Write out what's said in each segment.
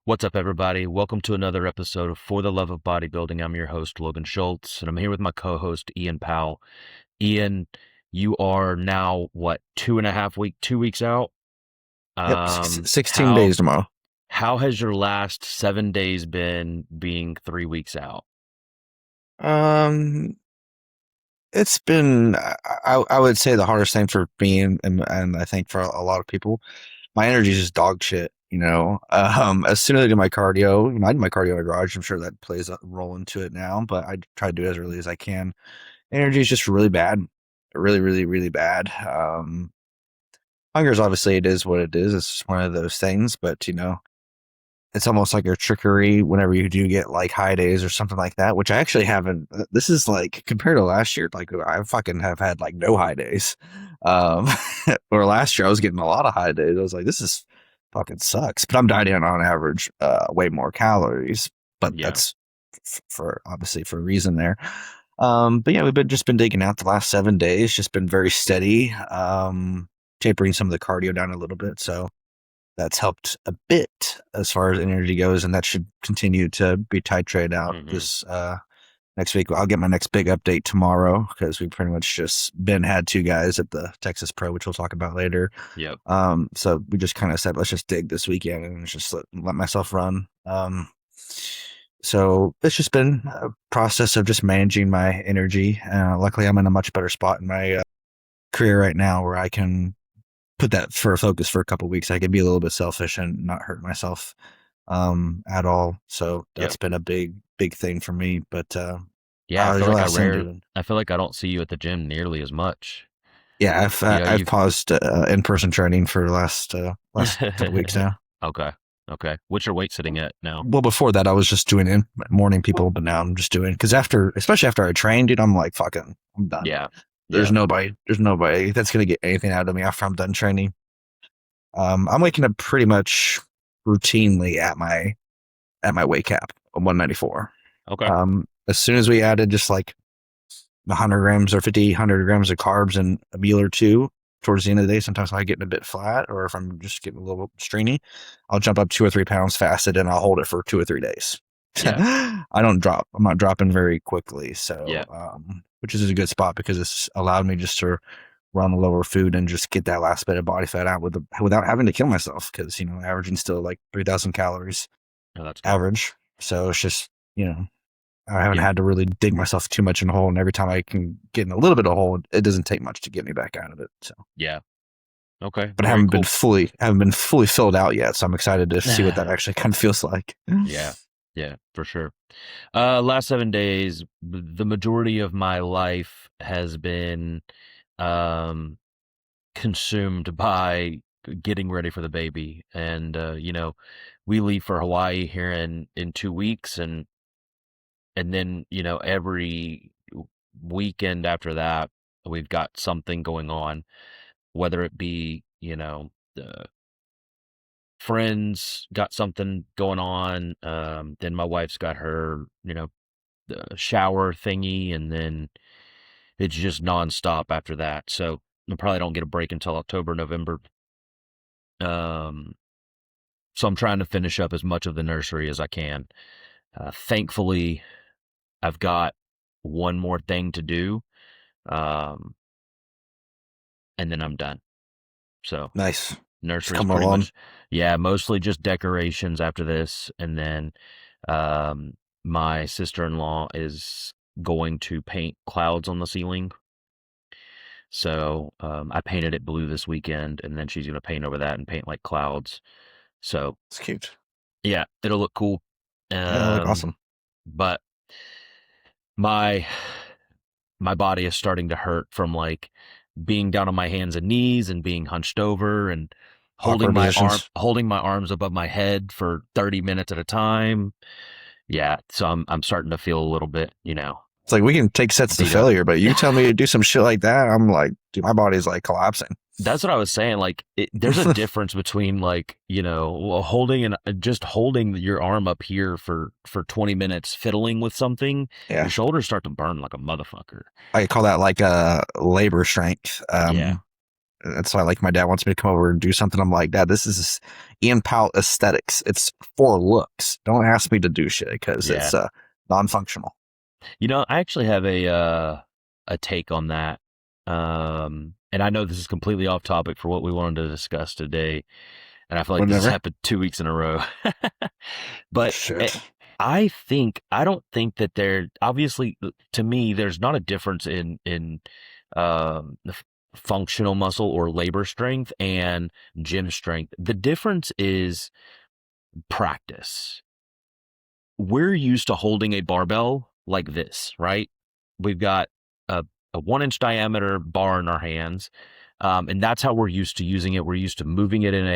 What's up, everybody? Welcome to another episode of For the Love of Bodybuilding. I'm your host, Logan Shults, and I'm here with my co-host, Ian Powell. Ian, you are now, what, 2 weeks out? Yep, Um, 16 how days tomorrow. how has your last 7 days been being 3 weeks out? Um, it's been, I would say the hardest thing for me and I think for a lot of people, my energy is just dog shit, you know. As soon as I do my cardio, I do my cardio in the garage. I'm sure that plays a role into it now, but I try to do it as early as I can. Energy is just really bad, really, really, really bad. Hunger is obviously it is what it is. It's just one of those things, but it's almost like a trickery whenever you do get like high days or something like that, which I actually haven't. This is like compared to last year, like I fucking have had like no high days. Um, or last year I was getting a lot of high days. I was like, this is fucking sucks. But I'm dieting on average way more calories, but Yeah. that's for obviously for a reason there. But yeah, just been digging out the last 7 days, just been very steady. Tapering some of the cardio down a little bit. So that's helped a bit as far as energy goes, and that should continue to be titrated out hmm this next week. I'll get my next big update tomorrow because we pretty much just had two guys at the Texas Pro, which we'll talk about later. Yep. So we just kind of said, let's just dig this weekend and just let myself run. So it's just been a process of just managing my energy. Luckily, I'm in a much better spot in my career right now where I can put that for a focus for a couple of weeks. I can be a little bit selfish and not hurt myself at all. So Yep. that's been a big thing for me. But Yeah, I how's feel your like last 10 doing? I feel like I don't see you at the gym nearly as much. Yeah, You know, I've you paused in-person training for the last couple weeks now. Okay. Okay. What's your weight sitting at now? Well, before that, I was just doing in morning people, but now I'm just doing because especially after I trained, dude, I'm like, fucking, I'm done. Yeah. Yeah. There's nobody that's gonna get anything out of me after I'm done training. I'm waking up pretty much routinely at my weight cap of 194. Okay. As soon as we added just like 100 grams or 50, 100 grams of carbs and a meal or two towards the end of the day, sometimes I get a bit flat, or if I'm just getting a little strainy, I'll jump up 2 or 3 pounds fasted and I'll hold it for 2 or 3 days. Yeah. I don't drop. I'm not dropping very quickly. So, Yeah. which is a good spot because it's allowed me just to run a lower food and just get that last bit of body fat out without having to kill myself. Cause, averaging still like 3,000 calories Oh, that's good. average. So it's just, I haven't Yeah. had to really dig myself too much in a hole, and every time I can get in a little bit of a hole, it doesn't take much to get me back out of it. So, Yeah. Okay. but Very cool. haven't been fully filled out yet. So I'm excited to see what that actually kind of feels like. Yeah. Yeah, for sure. Last 7 days, the majority of my life has been um consumed by getting ready for the baby. And we leave for Hawaii here in 2 weeks, and then, every weekend after that, we've got something going on, whether it be, the friends got something going on. Then my wife's got her, the shower thingy, and then it's just nonstop after that. So I probably don't get a break until October, November. Um, so I'm trying to finish up as much of the nursery as I can. Thankfully, I've got one more thing to do, um, and then I'm done. So Nice. It's nursery's coming pretty along. much, yeah, mostly just decorations after this, and then um, my sister-in-law is going to paint clouds on the ceiling. So I painted it blue this weekend, and then she's going to paint over that and paint like clouds. So It's cute. yeah, it'll look cool. Yeah, look Um, awesome. but my my body is starting to hurt from like being down on my hands and knees and being hunched over and Awkward positions. holding my arms above my head for 30 minutes at a time. Yeah, so I'm starting to feel a little bit, It's like we can take sets to beat up. failure, but you tell me to do some shit like that, I'm like, dude, my body's like collapsing. That's what I was saying. Like, there's a difference between like, just holding your arm up here for 20 minutes, fiddling with something. Your Yeah, shoulders start to burn like a motherfucker. I call that like labor strength. Yeah. That's why, like, my dad wants me to come over and do something. I'm like, Dad, this is Ian Powell aesthetics. It's for looks. Don't ask me to do shit because Yeah. it's non-functional. I actually have a take on that. And I know this is completely off topic for what we wanted to discuss today, and I feel like this has Whatever. happened 2 weeks in a row. But Shit. I don't think that there obviously to me there's not a difference in the functional muscle or labor strength and gym strength. The difference is practice. We're used to holding a barbell like this, right? We've got a 1 inch diameter bar in our hands. And that's how we're used to using it. We're used to moving it in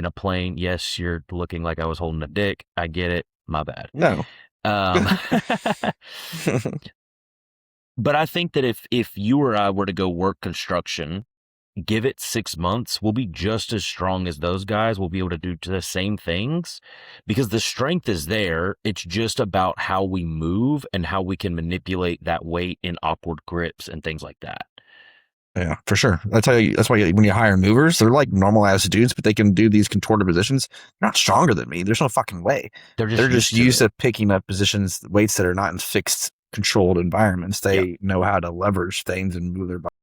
a plane. Yes, you're looking like I was holding a dick. I get it. My bad. No. Um, but I think that if you or I were to go work construction, give it 6 months, we'll be just as strong as those guys. We'll be able to do the same things because the strength is there. It's just about how we move and how we can manipulate that weight in awkward grips and things like that. Yeah, for sure. That's how. That's why when you hire movers, they're like normal ass dudes, but they can do these contorted positions. They're not stronger than me. There's no fucking way. They're just They're just used to used it. to picking up positions, weights that are not in fixed, controlled environments. Yep. They know how to leverage things and move their body,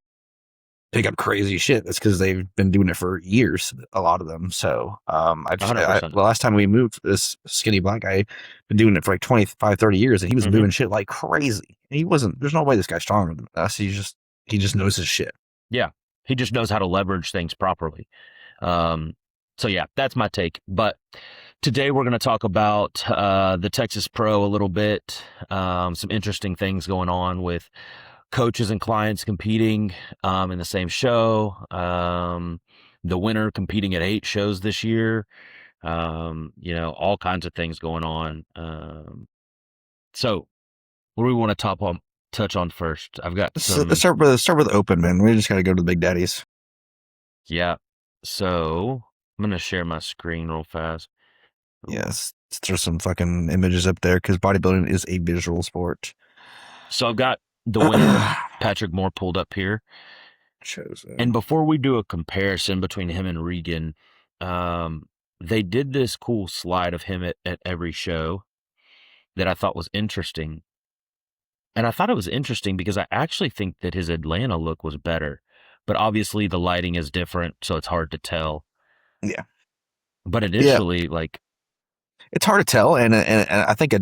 pick up crazy shit. That's because they've been doing it for years. A lot of them. So, the 100%. last time we moved, this skinny black guy been doing it for like 25, 30 years, and he was moving shit like crazy. And he wasn't. There's no way this guy's stronger than us. He just knows his shit. Yeah. He just knows how to leverage things properly. So yeah, that's my take. But today we're going to talk about the Texas Pro a little bit. Some interesting things going on with coaches and clients competing in the same show. The winner competing at 8 shows this year. All kinds of things going on. So what do we want to touch on first? I've got some. Let's start with open, man. We just got to go to the big daddies. Yeah. So I'm going to share my screen real fast. Yes, let's throw some fucking images up there because bodybuilding is a visual sport. So I've got the winner, Patrick Moore, pulled up here. And before we do a comparison between him and Reagan, they did this cool slide of him at every show that I thought was interesting. And I thought it was interesting because I actually think that his Atlanta look was better. But obviously the lighting is different, so it's hard to tell. Yeah. But initially, it's hard to tell, and I think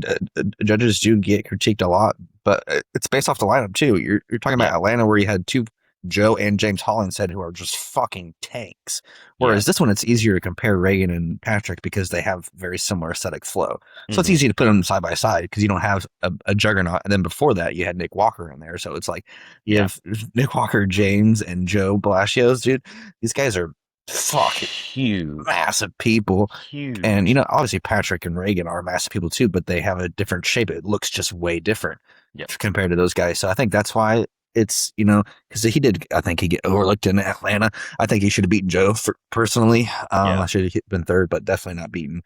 judges do get critiqued a lot, but it's based off the lineup too. You're talking about Atlanta, where you had two, Joe and James Hollinshead, who are just fucking tanks. Whereas this one, it's easier to compare Reagan and Patrick because they have very similar aesthetic flow. So it's easy to put them side by side because you don't have a juggernaut. And then before that, you had Nick Walker in there. So it's like you have Nick Walker, James, and Joe Palacios, dude. These guys are fucking huge, massive people. Huge. And, obviously Patrick and Reagan are massive people too, but they have a different shape. It looks just way different compared to those guys. So I think that's why it's, because I think he get overlooked in Atlanta. I think he should have beaten Joe personally. I should have been third, but definitely not beaten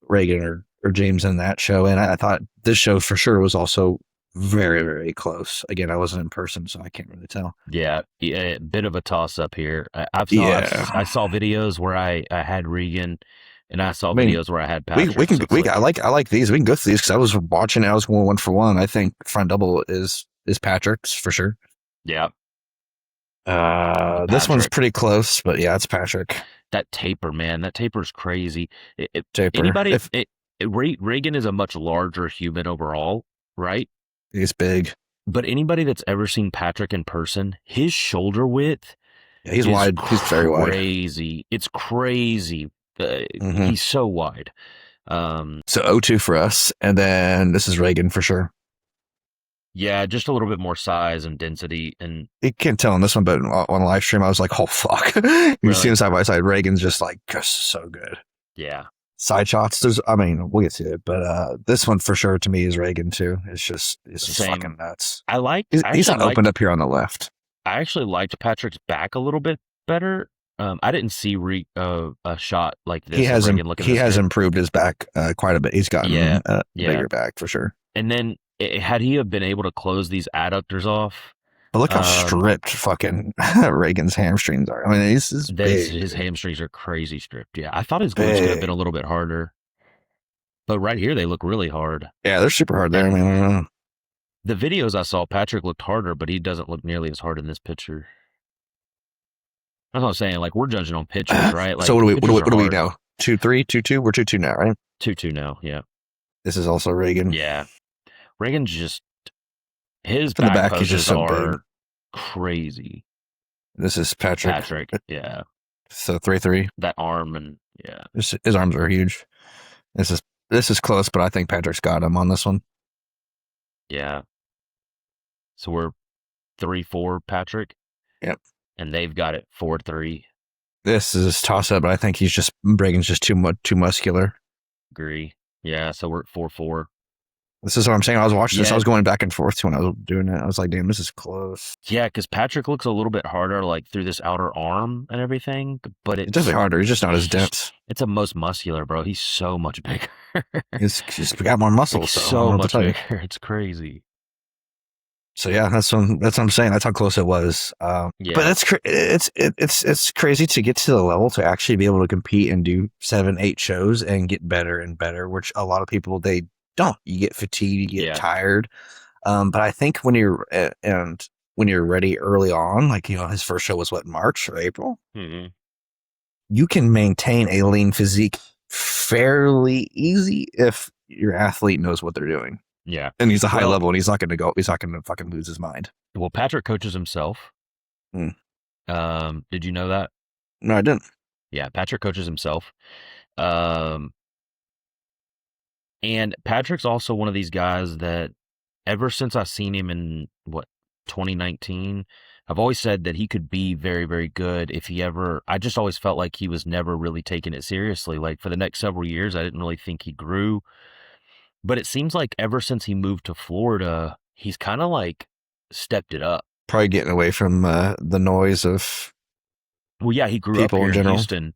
Reagan or James in that show. And I thought this show for sure was also very, very close. Again, I wasn't in person, so I can't really tell. Yeah, a bit of a toss up here. I saw videos where I had Reagan, and I saw videos where I had Patrick. I like these. We can go through these because I was watching. I was going 1-for-1. I think front double is Patrick's for sure. Yeah. This one's pretty close, but yeah, it's Patrick. That taper, man, that taper's crazy. Taper. Reagan is a much larger human overall, right? He's big. But anybody that's ever seen Patrick in person, his shoulder width, he's wide. He's very wide. Crazy. It's crazy. He's so wide. So 0-2 for us, and then this is Reagan for sure. Yeah, just a little bit more size and density, and you can't tell on this one, but on live stream, I was like, "Oh fuck!" You see him side by side. Reagan's just so good. Yeah. Side shots. We'll get to it, but this one for sure to me is Reagan too. It's just fucking nuts. He's not opened up here on the left. I actually liked Patrick's back a little bit better. I didn't see a shot like this. He has improved his back quite a bit. He's gotten bigger back for sure. And then had he have been able to close these adductors off, But look how Um, stripped fucking Reagan's hamstrings are. I mean, this is big, his dude. hamstrings are crazy stripped. Yeah, I thought his glutes could have been Big. a little bit harder, but right here they look really hard. Yeah, they're super hard there. I And mean, the videos I saw, Patrick looked harder, but he doesn't look nearly as hard in this picture. That's what I'm saying. Like we're judging on pictures, right? so Like pictures are what do we hard. know? 2-3, 2-2. We're 2-2 now, right? 2-2 now. Yeah, This is also Reagan. yeah. Reagan's just his From the back back, he's just poses so big. are crazy. This is Patrick. Patrick, yeah, So 3-3. that arm and yeah, His arms are huge. This is close, but I think Patrick's got him on this one. yeah. So we're 3-4 Patrick. Yep. And they've got it 4-3. This is toss up, but I think Reagan's just too muscular. Agree. Yeah. So we're at 4-4. This is what I'm saying. I was watching this. Yeah. I was going back and forth when I was doing it. I was like, damn, this is close. Yeah, because Patrick looks a little bit harder, like through this outer arm and everything. But It's definitely harder. He's just not as dense. It's a most muscular, bro. He's so much bigger. He's got more muscle. Like, so so much bigger. It's crazy. So yeah, that's what I'm saying. That's how close it was. Yeah. But it's crazy to get to the level to actually be able to compete and do 7-8 shows and get better and better, which a lot of people they don't. You get fatigued, you get tired. But I think when you're ready early on, like his first show was what, March or April. Mm-hmm. You can maintain a lean physique fairly easy if your athlete knows what they're doing. Yeah. And he's a high level and he's not going to fucking lose his mind. Well, Patrick coaches himself. Did you know that? No, I didn't. Yeah, Patrick coaches himself. And Patrick's also one of these guys that ever since I've seen him in 2019, I've always said that he could be very, very good if he ever, I just always felt like he was never really taking it seriously. Like for the next several years, I didn't really think he grew. But it seems like ever since he moved to Florida, he's kind of like stepped it up. Probably getting away from the noise of Well, yeah, he grew up people here in in general. Houston.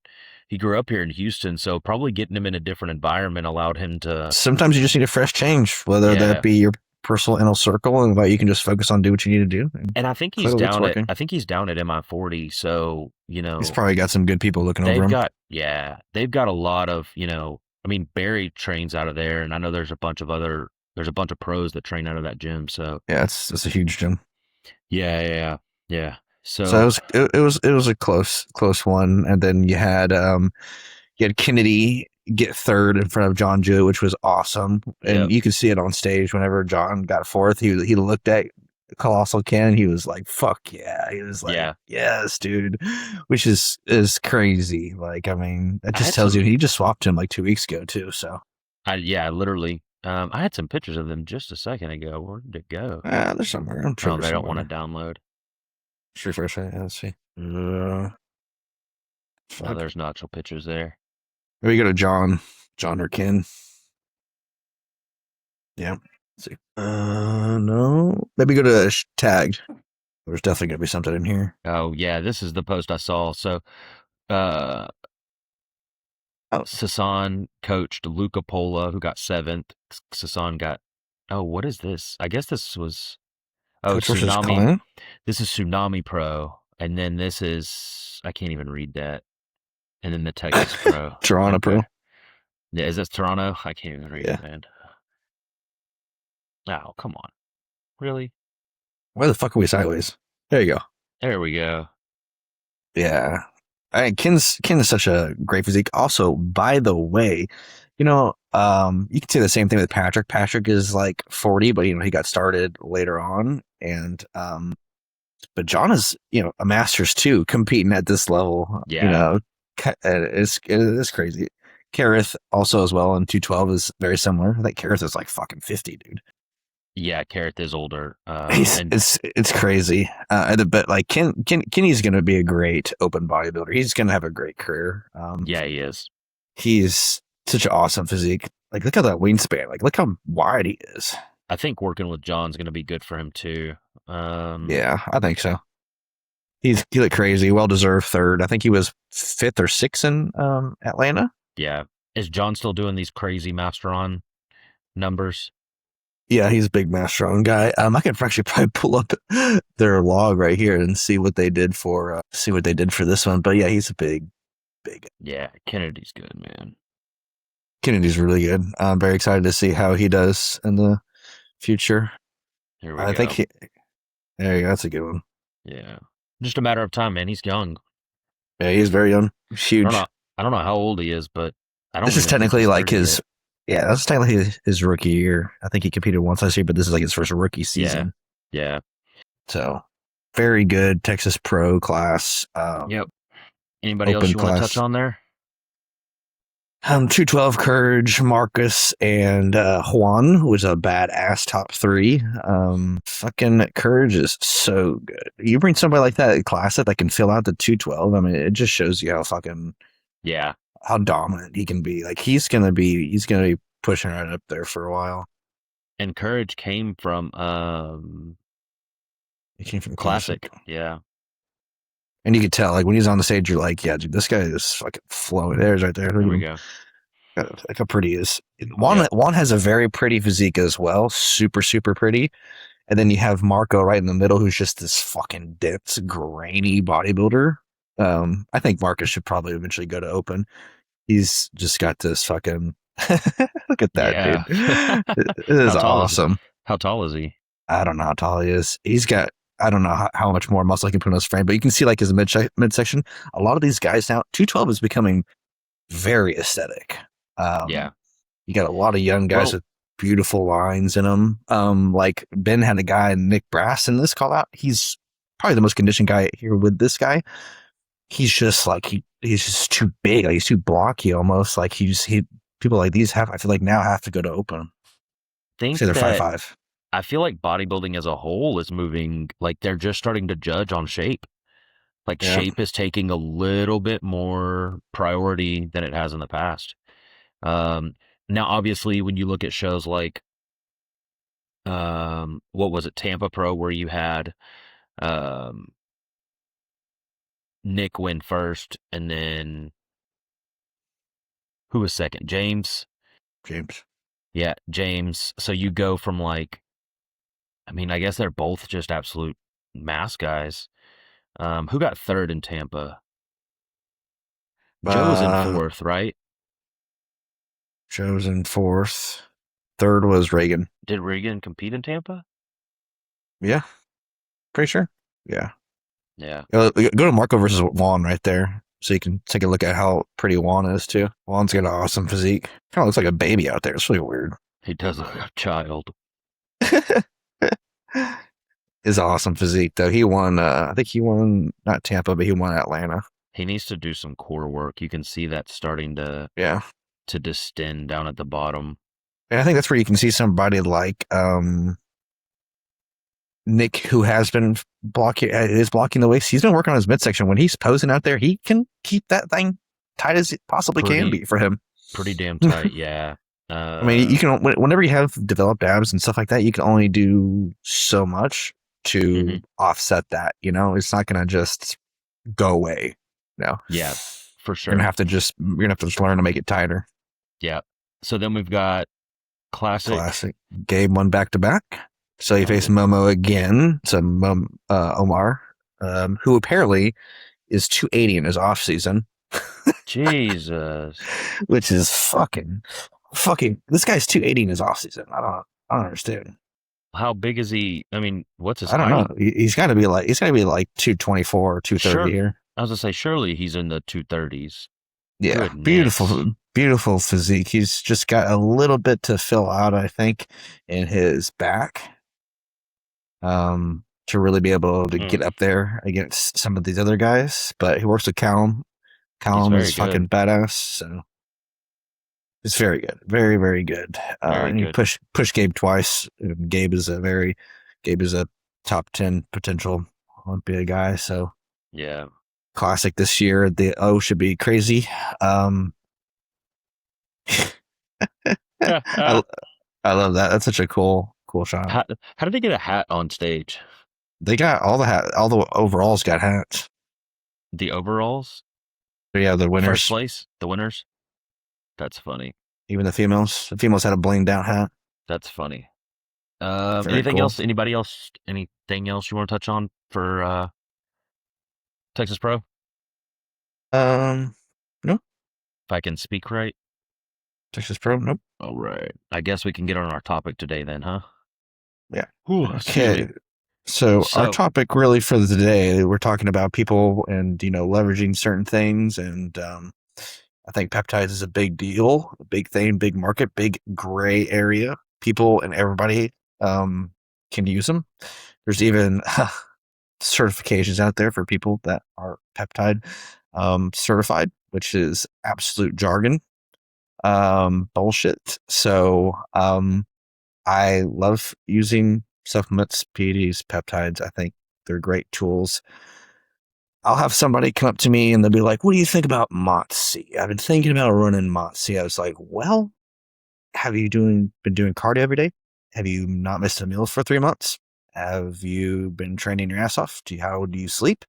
He grew up here in Houston, so probably getting him in a different environment allowed him to. Sometimes you just need a fresh change, whether that be your personal inner circle and you can just focus on do what you need to do. And I think he's down at MI40, so he's probably got some good people looking over him. They've got a lot of I mean, Barry trains out of there, and I know there's a bunch of pros that train out of that gym. So yeah, it's a huge gym. Yeah. So it was a close one, and then you had Kennedy get third in front of John Jewett, which was awesome, and you could see it on stage whenever John got fourth. He looked at Colossal Ken, and he was like, "Fuck yeah!" He was like, "Yes, dude," which is crazy. Like, I mean, that just tells you he just swapped him like 2 weeks ago too. So literally. I had some pictures of them just a second ago. Where did it go? They're somewhere. I'm sure they don't want to download. Refresh it. Let's see. Oh, there's no actual pictures there. Maybe go to John or Ken. Yeah. Let's see. No. Maybe go to tagged. There's definitely gonna be something in here. Oh yeah, this is the post I saw. So, Sasan coached Luca Pola, who got 7th. Sasan got. Oh, what is this? I guess this was. Oh, Tsunami. This is Tsunami Pro, and then this is I can't even read that. And then the Texas Pro, Toronto Pro. Yeah, is this Toronto? I can't even read it, man. Oh, come on, really? Why the fuck are we sideways? There you go. There we go. Yeah, Ken's such a great physique. Also, by the way, you can say the same thing with Patrick. Patrick is like 40, but he got started later on, and but John is a masters too, competing at this level. Yeah, it's crazy. Kareth also as well in 212 is very similar. I think Kareth is like fucking 50, dude. Yeah, Kareth is older. It's crazy. But like Kenny's gonna be a great open bodybuilder. He's gonna have a great career. Yeah, he is. He's such an awesome physique. Like, look at that wingspan. Like, look how wide he is. I think working with John's going to be good for him too. Yeah, I think so. He looked crazy. Well deserved third. I think he was 5th or 6th in Atlanta. Yeah. Is John still doing these crazy Masteron numbers? Yeah, he's a big mass strong guy. I could actually probably pull up their log right here and see what they did for this one. But yeah, he's a big. Yeah, Kennedy's good, man. Kennedy's really good. I'm very excited to see how he does in the future. Here we I think go. there you go. That's a good one. Yeah. Just a matter of time, man. He's young. Yeah, he's very young. He's I don't huge. know. I don't know how old he is, but I This don't is even think technically he's like 30 yet. that's technically his rookie year. I think he competed once last year, but this is like his first rookie Yeah. season. Yeah. So very good Texas Pro class, Yep. Anybody else open you want to touch class. on there? 212 Courage, Marcus, and Juan, who was a badass top three. Fucking Courage is so good. You bring somebody like that classic that can fill out the 212. I mean, it just shows you Yeah. how dominant he can be. Like he's gonna be pushing right up there for a while. And Courage came from He came from Classic. classic. Yeah. And you could tell, like, when he's on the stage, you're like, yeah, dude, this guy is fucking flowing. There's right there. Look There at we him. go. Like how pretty he is. Yep. Juan has a very pretty physique as well. Super, super pretty. And then you have Marco right in the middle, who's just this fucking dense, grainy bodybuilder. I think Marcus should probably eventually go to open. He's just got this fucking look at that, Yeah. dude. It is How tall is awesome. how tall is he? I don't know how tall he is. He's got I don't know how much more muscle he can put on his frame, but you can see like his midsection. A lot of these guys now, 212 is becoming very aesthetic. Yeah. You got a lot of young guys Well, with beautiful lines in them. Like Ben had a guy, Nick Brass, in this call out. He's probably the most conditioned guy here with this guy. He's just like he's just too big. Like he's too blocky almost. Like he people like these I feel like now have to go to open. think Say they're five that five. I feel like bodybuilding as a whole is moving, like they're just starting to judge on shape. Like Yeah. shape is taking a little bit more priority than it has in the past. Um, Now, obviously, when you look at shows like, what was it, Tampa Pro, where you had um, Nick win first, and then who was second? James. James. Yeah, James. So you go from like, I mean, I guess they're both just absolute mass guys. Who got third in Tampa? Joe was in Uh fourth, right? Joe's in fourth. Third was Reagan. Did Reagan compete in Tampa? Yeah, pretty sure. Yeah. Yeah. Go to Marco versus Juan right there. So you can take a look at how pretty Juan is too. Juan's got an awesome physique. Kind of looks like a baby out there. It's really weird. He does look like a child. His awesome physique though. He won I think he won not Tampa, but he won Atlanta. He needs to do some core work. You can see that starting Yeah. to distend down at the bottom. And I think that's where you can see somebody like Nick, who has been blocking the waist. He's been working on his midsection. When he's posing out there, he can keep that thing tight as it possibly can Pretty be for him. pretty damn tight, yeah. I mean, you can whenever you have developed abs and stuff like that, you can only do so much to Mhm. offset that. You know, it's not going to just go away. No, Yeah, for you're gonna sure. have to just learn to make it tighter. Yeah. So then we've got Classic. Classic. Gabe won back to back, so he faced Oh, Momo again. So Omar, who apparently is 280 in his off season, Jesus. which is fucking. This guy's 280 in his off season. I don't understand. How big is he? I mean, what's his I don't know. height? He's got to be like 224 or 230 Sure. here. I was gonna say, surely he's in the 230s. Yeah, Goodness. beautiful physique. He's just got a little bit to fill out, I think, in his back, to really be able to Mm, get up there against some of these other guys. But he works with Callum. he's Callum very is good. fucking badass. So it's very good, very very good. Very And you good. push Gabe twice. And Gabe is a top 10 potential Olympia guy. So Yeah. classic this year. The O should be crazy. Um, I how, I love that. That's such a cool shot. how did he get a hat on stage? They got all the overalls got hats. The overalls? But yeah, the First winners, place? The winners? That's funny. even the females. The females had a blinged out hat. That's funny. Very Anything cool. else? Anybody else? Anything else you want to touch on for Texas Pro? Um, no, If I can speak right. Texas Pro. Nope. All right. I guess we can get on our topic today then, huh? Yeah. Whew, excuse me. Okay. So our So, topic really for the day, we're talking about people and leveraging certain things, and I think peptides is a big deal, a big thing, big market, big gray area. People and everybody can use them. There's even certifications out there for people that are peptide certified, which is absolute jargon, bullshit. So I love using supplements, PEDs, peptides. I think they're great tools. I'll have somebody come up to me and they'll be like, "What do you think about MOTC? I've been thinking about running MOTC." I was like, "Well, have you been doing cardio every day? Have you not missed a meal for 3 months? Have you been training your ass off? How do you sleep?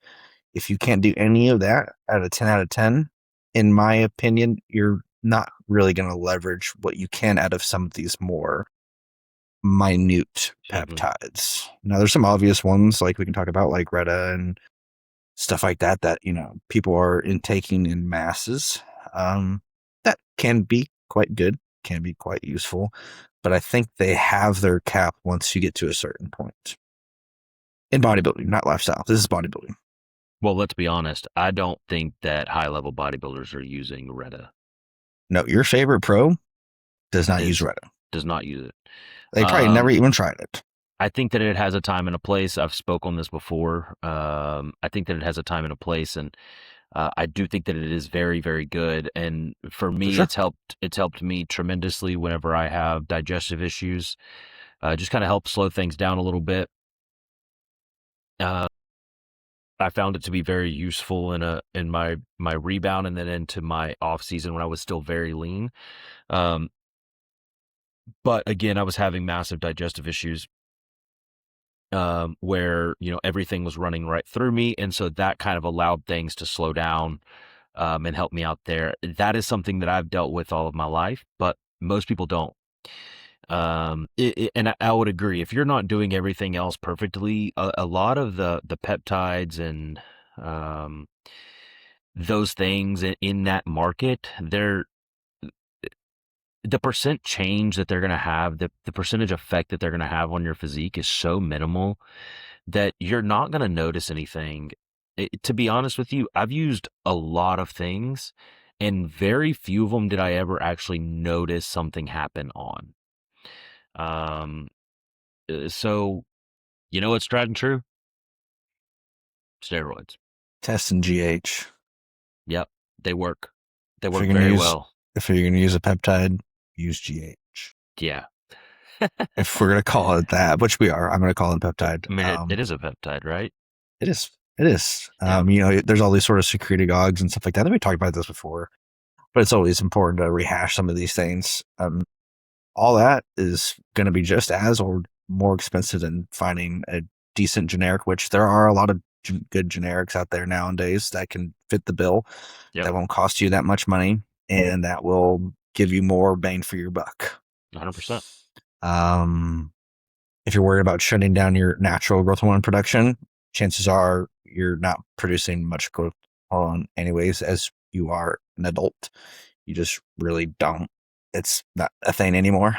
If you can't do any of that out of 10 out of 10, in my opinion, you're not really going to leverage what you can out of some of these more minute mhm. peptides. Now, there's some obvious ones like we can talk about, like Retta and stuff like that, that, people are intaking in masses. That can be quite good, can be quite useful, but I think they have their cap once you get to a certain point. In bodybuilding, not lifestyle. This is bodybuilding. Well, let's be honest. I don't think that high-level bodybuilders are using Reta. No, your favorite pro does not use Is Retta. does not use it. They probably never Um, even tried it. I think that it has a time and a place. I've spoke on this before. I think that it has a time and a place, and I do think that it is very, very good. And for For me, sure. It's helped me tremendously whenever I have digestive issues. Just kind of help slow things down a little bit. Uh, I found it to be very useful in my rebound and then into my off season when I was still very lean. Um, but again, I was having massive digestive issues, where everything was running right through me, and so that kind of allowed things to slow down, and help me out there. That is something that I've dealt with all of my life, but most people don't. And I would agree, if you're not doing everything else perfectly, a lot of the peptides and um, those things in that market, the percent change that they're going to have, the percentage effect that they're going to have on your physique is so minimal that you're not going to notice anything. To be honest with you, I've used a lot of things, and very few of them did I ever actually notice something happen on. Um, so what's tried and true? Steroids. Test and GH. Yep, they work. They If work you're gonna very use well. if you're gonna use a peptide, use GH. Yeah. If we're gonna call it that, which we are, I'm gonna call it peptide. I mean, it is a peptide, right? It is. It is. Yeah. There's all these sort of secretagogues and stuff like that. We talked about this before, but it's always important to rehash some of these things. All that is going to be just as or more expensive than finding a decent generic, which there are a lot of good generics out there nowadays that can fit the bill, Yep. that won't cost you that much money, and that will give you more bang for your buck. 100%. Um, if you're worried about shutting down your natural growth hormone production, chances are you're not producing much growth hormone anyways, as you are an adult. You just really don't. It's not a thing anymore.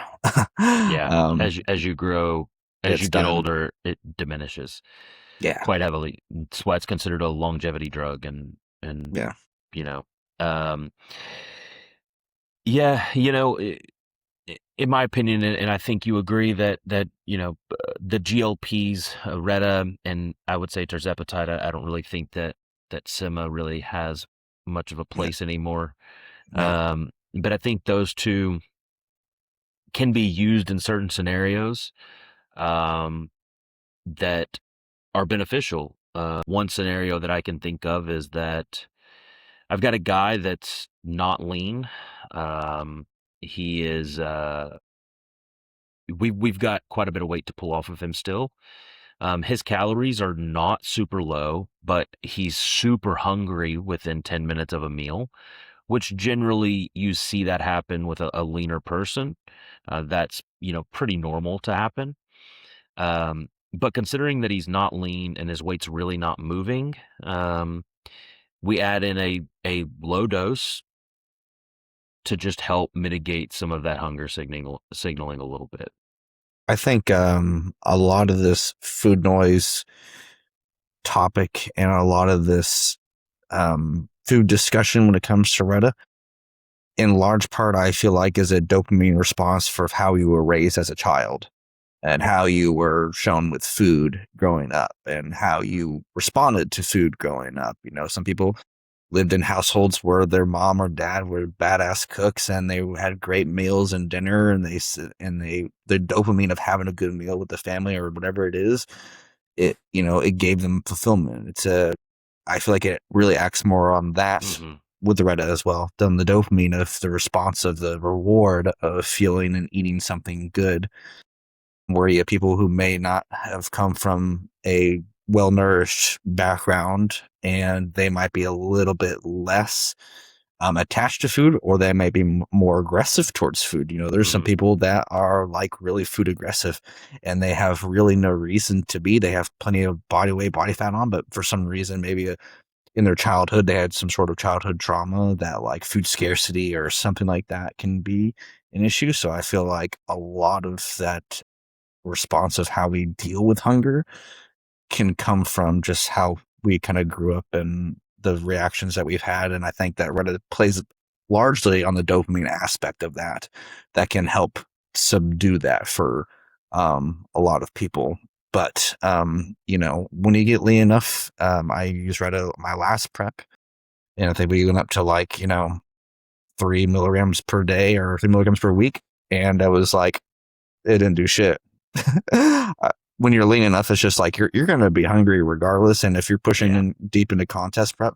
Yeah. As you grow, as you It's get done. older, it diminishes Yeah. quite heavily. That's why it's considered a longevity drug, and Yeah. you know, um, yeah, in my opinion, and I think you agree that the GLPs, Reta, and I would say Tirzepatide. I don't really think that Sema really has much of a No. place anymore. No. But I think those two can be used in certain scenarios, um, that are beneficial. One scenario that I can think of is that I've got a guy that's not lean. Um, he is. We've got quite a bit of weight to pull off of him still. His calories are not super low, but he's super hungry within 10 minutes of a meal, which generally you see that happen with a leaner person. That's pretty normal to happen. But considering that he's not lean and his weight's really not moving, we add in a low dose to just help mitigate some of that hunger signaling a little bit. I think a lot of this food noise topic and a lot of this food discussion when it comes to Retta, in large part, I feel like is a dopamine response for how you were raised as a child and how you were shown with food growing up and how you responded to food growing up. You know, some people lived in households where their mom or dad were badass cooks and they had great meals and dinner and the dopamine of having a good meal with the family or whatever it is, it gave them fulfillment. I feel like it really acts more on that with the Reddit as well than the dopamine of the response of the reward of feeling and eating something good. Where you have people who may not have come from a well-nourished background and they might be a little bit less attached to food, or they may be more aggressive towards food. You know, there's some people that are like really food aggressive and they have really no reason to be. They have plenty of body weight, body fat on, but for some reason, maybe in their childhood, they had some sort of childhood trauma that like food scarcity or something like that can be an issue. So I feel like a lot of that response of how we deal with hunger can come from just how we kind of grew up and the reactions that we've had. And I think that Reddit plays largely on the dopamine aspect of that can help subdue that for a lot of people. But, when you get lean enough, I use Reddit my last prep, and I think we went up to 3 milligrams per day or 3 milligrams per week. And I was like, it didn't do shit. When you're lean enough, it's just like you're going to be hungry regardless. And if you're pushing in deep into contest prep,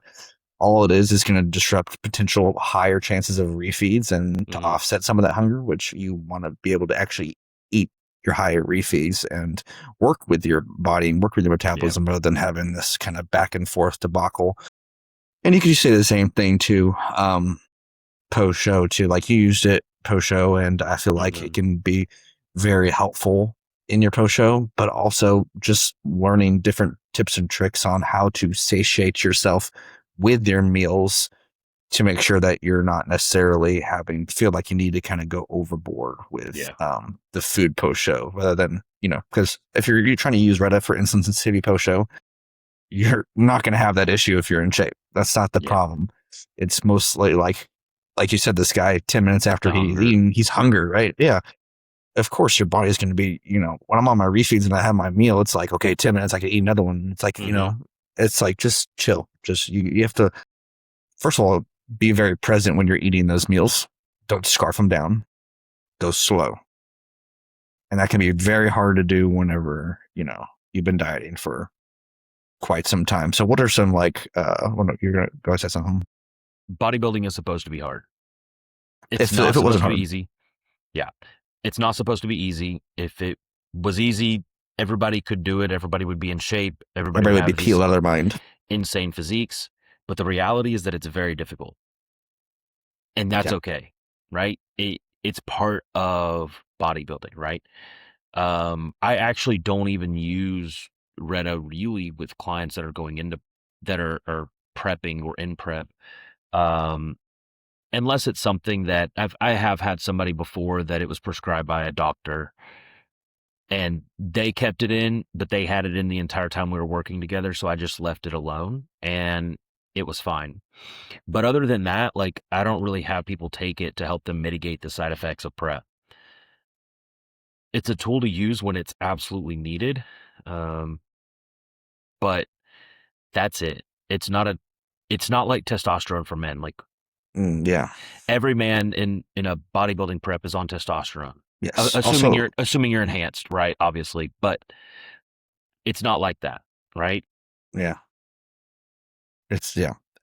all it is going to disrupt potential higher chances of refeeds and to offset some of that hunger, which you want to be able to actually eat your higher refeeds and work with your body and work with your metabolism rather than having this kind of back and forth debacle. And you could say the same thing too, post show too. Like you used it post show, and I feel like it can be very helpful in your post show, but also just learning different tips and tricks on how to satiate yourself with your meals to make sure that you're not necessarily feel like you need to kind of go overboard with the food post show rather than, because if you're trying to use Reddit for insulin sensitivity post show, you're not going to have that issue if you're in shape. That's not the problem. It's mostly like you said, this guy 10 minutes after he's eaten, he's hungry, right? Yeah. Of course, your body's going to be, when I'm on my refeeds and I have my meal, it's like, okay, 10 minutes, I can eat another one. It's like, it's like, just chill. Just, you have to, first of all, be very present when you're eating those meals. Don't scarf them down. Go slow. And that can be very hard to do whenever, you've been dieting for quite some time. So what are some you're going to go say something? Bodybuilding is supposed to be hard. If it wasn't hard. Easy. Yeah. It's not supposed to be easy. If it was easy, everybody could do it. Everybody would be in shape. Everybody would be peeled out of their mind. Insane physiques. But the reality is that it's very difficult. And that's okay, right? It's part of bodybuilding, right? I actually don't even use Retta really with clients that are going into, that are prepping or in prep. Unless it's something that I have had somebody before that it was prescribed by a doctor and they kept it in, but they had it in the entire time we were working together. So I just left it alone and it was fine. But other than that, I don't really have people take it to help them mitigate the side effects of prep. It's a tool to use when it's absolutely needed. But that's it. It's not like testosterone for men. Every man in a bodybuilding prep is on testosterone. Yes. Assuming you're enhanced, right? Obviously, but it's not like that, right? Yeah.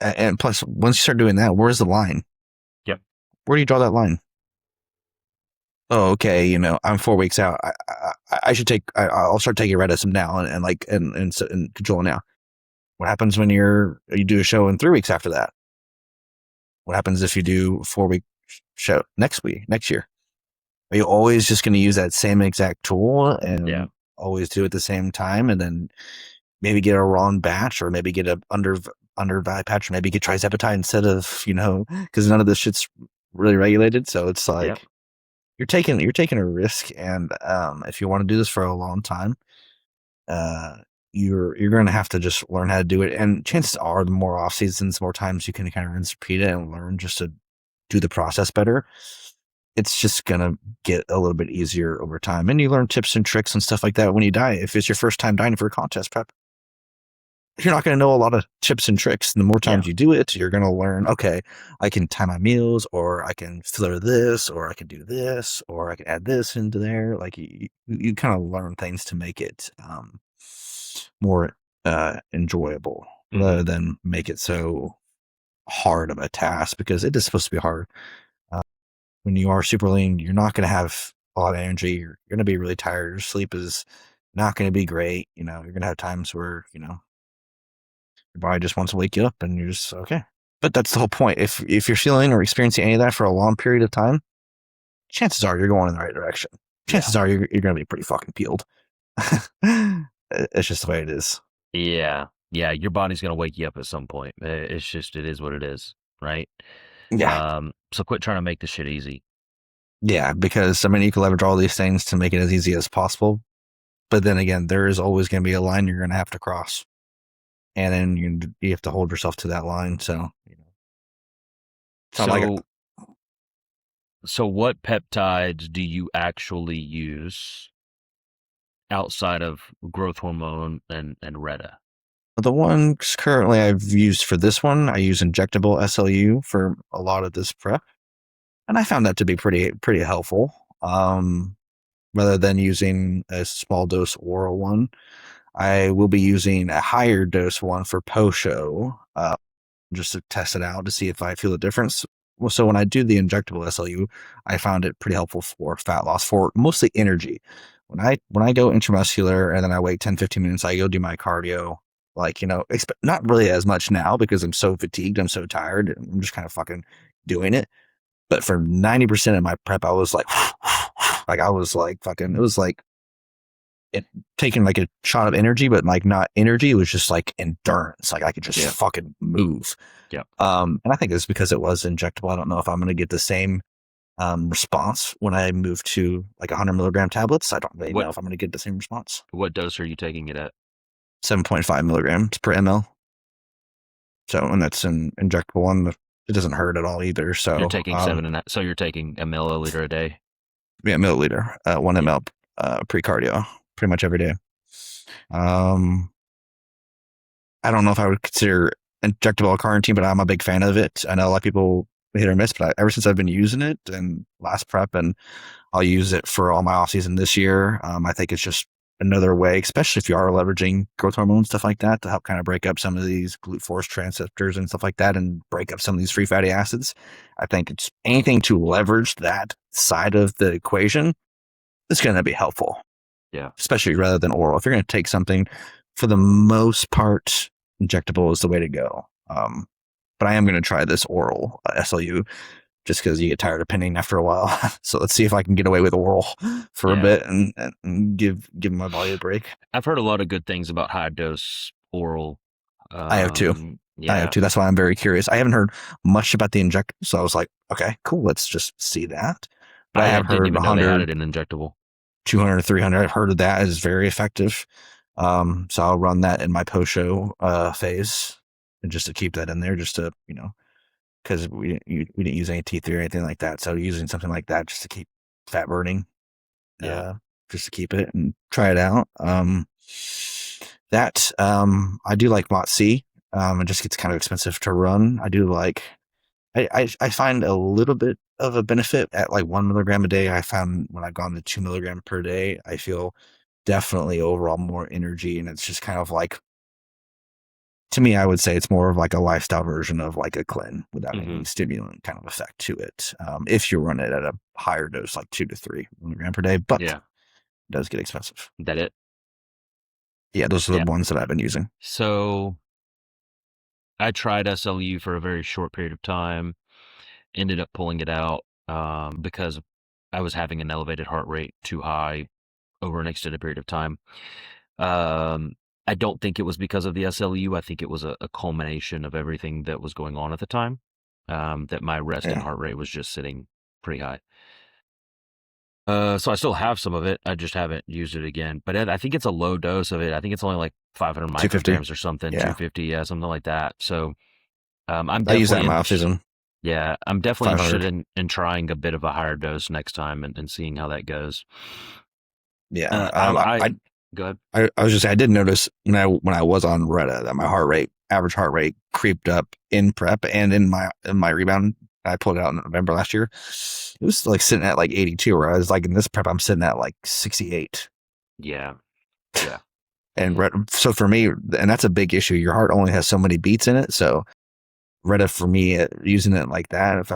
And plus, once you start doing that, where's the line? Yep. Where do you draw that line? Oh, okay. I'm 4 weeks out. I should I'll start taking Redism now and control now. What happens when you do a show in 3 weeks after that? What happens if you do 4-week show next year? Are you always just going to use that same exact tool and always do it at the same time, and then maybe get a wrong batch, or maybe get a under patch, or maybe get trizepatide instead of, because none of this shit's really regulated. So it's Yep. like you're taking a risk, and if you want to do this for a long time, uh, you're going to have to just learn how to do it. And chances are, the more off seasons, more times you can kind of rinse, repeat it, and learn just to do the process better. It's just going to get a little bit easier over time, and you learn tips and tricks and stuff like that when you diet. If it's your first time dieting for a contest prep, you're not going to know a lot of tips and tricks. And the more Yeah. times you do it, you're going to learn, okay, I can time my meals, or I can filter this, or I can do this, or I can add this into there. Like you kind of learn things to make it more enjoyable, Hmm. rather than make it so hard of a task, because it is supposed to be hard. Uh, when you are super lean, you're not going to have a lot of energy. You're going to be really tired. Your sleep is not going to be great. You're going to have times where, your body just wants to wake you up, and you're just okay. But that's the whole point. If you're feeling or experiencing any of that for a long period of time, chances are you're going in the right direction. Yeah. Chances are you're going to be pretty fucking peeled. It's just the way it is. Yeah. Yeah. Your body's going to wake you up at some point. It's just, it is what it is. Right. Yeah. So quit trying to make this shit easy. Yeah, because I mean, you can leverage all these things to make it as easy as possible. But then again, there is always going to be a line you're going to have to cross, and then you have to hold yourself to that line. So it's not like So, so what peptides do you actually use outside of growth hormone and Reta? the ones currently I've used for this one. I use injectable SLU for a lot of this prep, and I found that to be pretty helpful. Rather than using a small dose oral one, I will be using a higher dose one for post show, just to test it out to see if I feel a difference. Well, so when I do the injectable SLU, I found it pretty helpful for fat loss, for mostly energy. When I go intramuscular and then I wait 10, 15 minutes, I go do my cardio. Like, not really as much now because I'm so fatigued, I'm so tired, and I'm just kind of fucking doing it. But for 90% of my prep, I was like, like I was like fucking, it was like it taking like a shot of energy, but like not energy. It was just like endurance. Like I could just Yeah. fucking move. Yeah. And I think it's because it was injectable. I don't know if I'm going to get the same response when I move to like 100 milligram tablets. I don't really What know if I'm going to get the same response. what dose are you taking it at? 7.5 milligrams per ml. So, and that's an injectable one. It doesn't hurt at all either. You're So, taking so you're taking a milliliter a day. yeah, milliliter, 1 Yeah. ml pre cardio, pretty much every day. Um, I don't know if I would consider injectable carnitine, but I'm a big fan of it. I know a lot of people hit or miss, but ever since I've been using it and last prep, and I'll use it for all my off season this year. I think it's just another way, especially if you are leveraging growth hormone stuff like that, to help kind of break up some of these glute force transceptors and stuff like that, and break up some of these free fatty acids. I think it's anything to leverage that side of the equation is going to be helpful, Yeah. especially rather than oral. If you're going to take something, for the most part, injectable is the way to go. But I am going to try this oral SLU just because you get tired of pinning after a while. So let's see if I can get away with oral for a Yeah. bit, and give my body a break. I've heard a lot of good things about high dose oral. I have two. Yeah. That's why I'm very curious. I haven't heard much about the inject, so I was like, okay, cool. Let's just see that. But I I have didn't heard even know they had 100, it in injectable. 200, 300. I've heard of that is very effective. So I'll run that in my post show phase, and just to keep that in there, just to because we didn't use any T3 or anything like that. So using something like that just to keep fat burning, Yeah. just to keep it and try it out. I do like MOTC. It just gets kind of expensive to run. I do like. I find a little bit of a benefit at like 1 milligram a day. I found when I've gone to 2 milligram per day, I feel definitely overall more energy, and it's just kind of like, to me, I would say it's more of like a lifestyle version of like a cleanse without Hmm. any stimulant kind of effect to it. If you run it at a higher dose, like 2 to 3 milligram per day, but Yeah. it does get expensive. That it? Yeah, those are Yeah. the ones that I've been using. So I tried SLU for a very short period of time, ended up pulling it out because I was having an elevated heart rate too high over an extended period of time. Um, I don't think it was because of the SLU. I think it was a culmination of everything that was going on at the time. That my resting Yeah, heart rate was just sitting pretty high. So I still have some of it. I just haven't used it again. But I think it's a low dose of it. I think it's only like 500 250. micrograms or something, Yeah, 250, yeah, something like that. So I'm I use that definitely in my in. off season. Yeah, I'm definitely interested 500. in trying a bit of a higher dose next time and seeing how that goes. Yeah. I go ahead. I was just I did notice when I was on Reddit that my average heart rate creeped up in prep and in my rebound. I pulled it out in November last year. It was like sitting at like 82, whereas like in this prep I'm sitting at like 68. Yeah, yeah, And so for me, and that's a big issue. Your heart only has so many beats in it. So Reddit for me, using it like that, if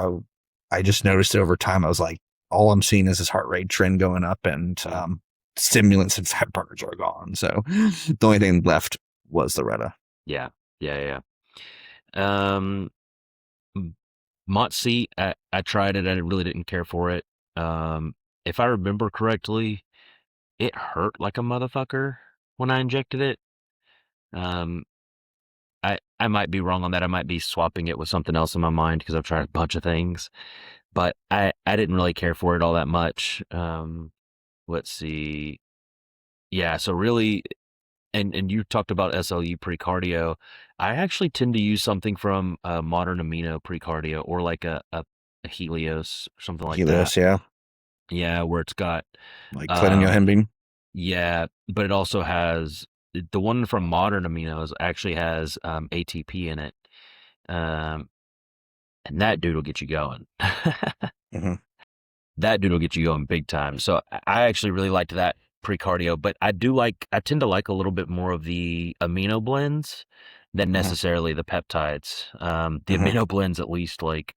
I just noticed it over time. I was like, all I'm seeing is this heart rate trend going up, and mm, stimulants and fat burners are gone. So the only thing left was the Retta. yeah, yeah, yeah. M- MOTC, I tried it. I really didn't care for it. Um, if I remember correctly, it hurt like a motherfucker when I injected it. Um, I might be wrong on that. I might be swapping it with something else in my mind because I've tried a bunch of things, but I didn't really care for it all that much. Let's see. Yeah, so really, and you talked about SLU pre-cardio. I actually tend to use something from Modern Amino pre-cardio or like a Helios, something like that. Helios, yeah, Yeah, where it's got like um cleniohembine. yeah, but it also has the one from Modern Aminos actually has ATP in it. Um and that dude will get you going. Mm-hmm, That dude will get you going big time. So I actually really liked that pre-cardio, but I tend to like a little bit more of the amino blends than mm-hmm, necessarily the peptides. The mm-hmm. amino blends, at least, like,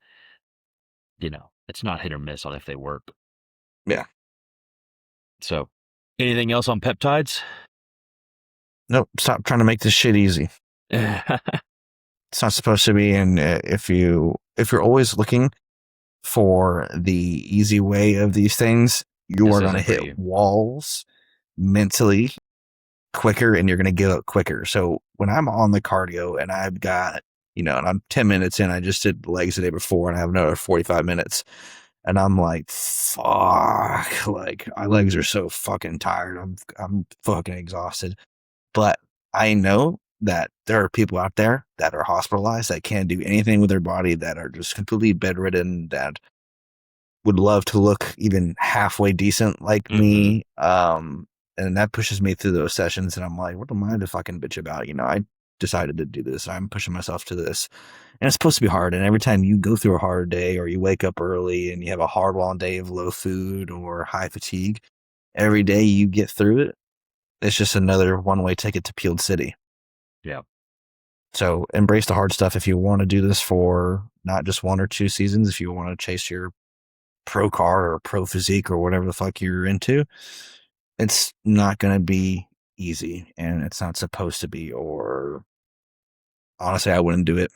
it's not hit or miss on if they work. Yeah. So anything else on peptides? Nope. Stop trying to make this shit easy. It's not supposed to be. And if you're always looking for the easy way of these things, you This are going to isn't for hit you. walls mentally quicker and you're going to give up quicker. So when I'm on the cardio and I've got, and I'm 10 minutes in, I just did legs the day before and I have another 45 minutes. And I'm like, fuck, like my legs are so fucking tired. I'm fucking exhausted. But I know that there are people out there that are hospitalized that can't do anything with their body, that are just completely bedridden, that would love to look even halfway decent like Mm-hmm. me. And that pushes me through those sessions. And I'm like, what am I to fucking bitch about? I decided to do this. I'm pushing myself to this. And it's supposed to be hard. And every time you go through a hard day or you wake up early and you have a hard, long day of low food or high fatigue, every day you get through it, it's just another one way ticket to Peeled City. Yeah. So embrace the hard stuff if you want to do this for not just 1 or 2 seasons, if you want to chase your pro car or pro physique or whatever the fuck you're into. It's not going to be easy and it's not supposed to be, or honestly, I wouldn't do it.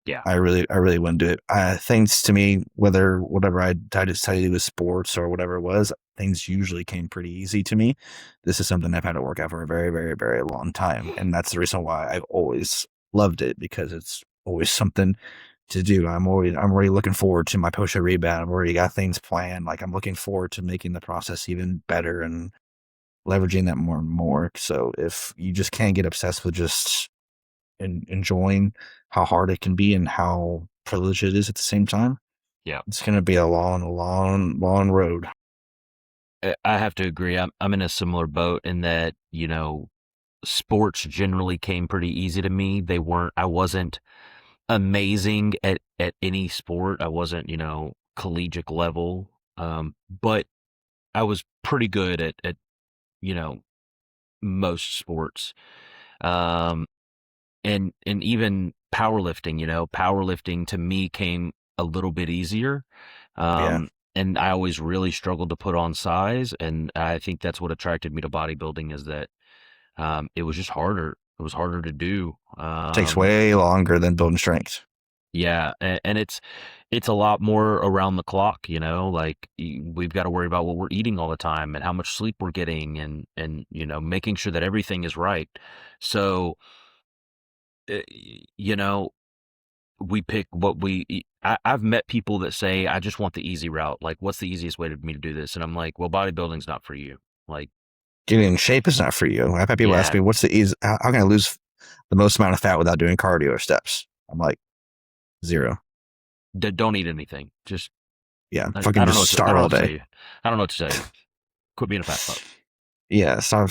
Yeah. I really wouldn't do it. Things to me, whatever I decided to do with sports or whatever it was, things usually came pretty easy to me. This is something I've had to work out for a very, very, very long time. And that's the reason why I've always loved it, because it's always something to do. I'm already looking forward to my post show rebound. I've already got things planned. Like I'm looking forward to making the process even better and leveraging that more and more. So if you just can't get obsessed with just enjoying how hard it can be and how privileged it is at the same time, Yeah. it's going to be a long, long, long road. I have to agree. I'm in a similar boat in that, sports generally came pretty easy to me. I wasn't amazing at any sport. I wasn't, collegiate level. But I was pretty good at you know, most sports. Um, and even powerlifting, powerlifting to me came a little bit easier. Yeah. And I always really struggled to put on size, and I think that's what attracted me to bodybuilding is that it was just harder. It was harder to do. Takes way longer than building strength. Yeah, and it's a lot more around the clock, you know, like we've got to worry about what we're eating all the time and how much sleep we're getting and you know, making sure that everything is right. So, you know, we pick what we eat. I've met people that say, I just want the easy route. Like, what's the easiest way to me to do this? And I'm like, well, bodybuilding's not for you. Like, Getting in shape is not for you. I've had people ask yeah, me, "What's the easy? How can I lose the most amount of fat without doing cardio or steps?" I'm like, zero. don't eat anything. Just, Yeah, I fucking don't know just what to, I starve don't know all what to tell day. you. I don't know what to tell you. Quit being a fat fuck. Yeah, stop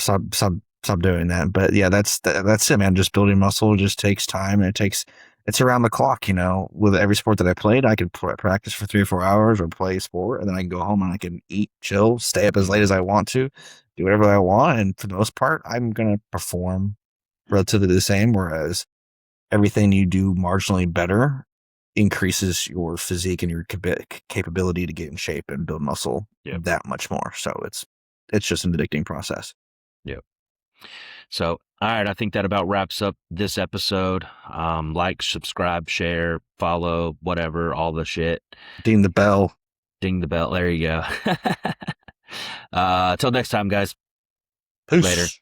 doing that. But yeah, that's it, man. Just building muscle just takes time, and it's around the clock. You know, with every sport that I played, I could practice for 3 or 4 hours or play sport, and then I can go home and I can eat, chill, stay up as late as I want to, do whatever I want, and for the most part, I'm gonna perform relatively the same. Whereas everything you do marginally better increases your physique and your capability to get in shape and build muscle Yep. that much more. So it's just an addicting process. Yep. So, all right, I think that about wraps up this episode. Like, subscribe, share, follow, whatever, all the shit. Ding the bell. Ding the bell. There you go. Till next time, guys. Later. Peace.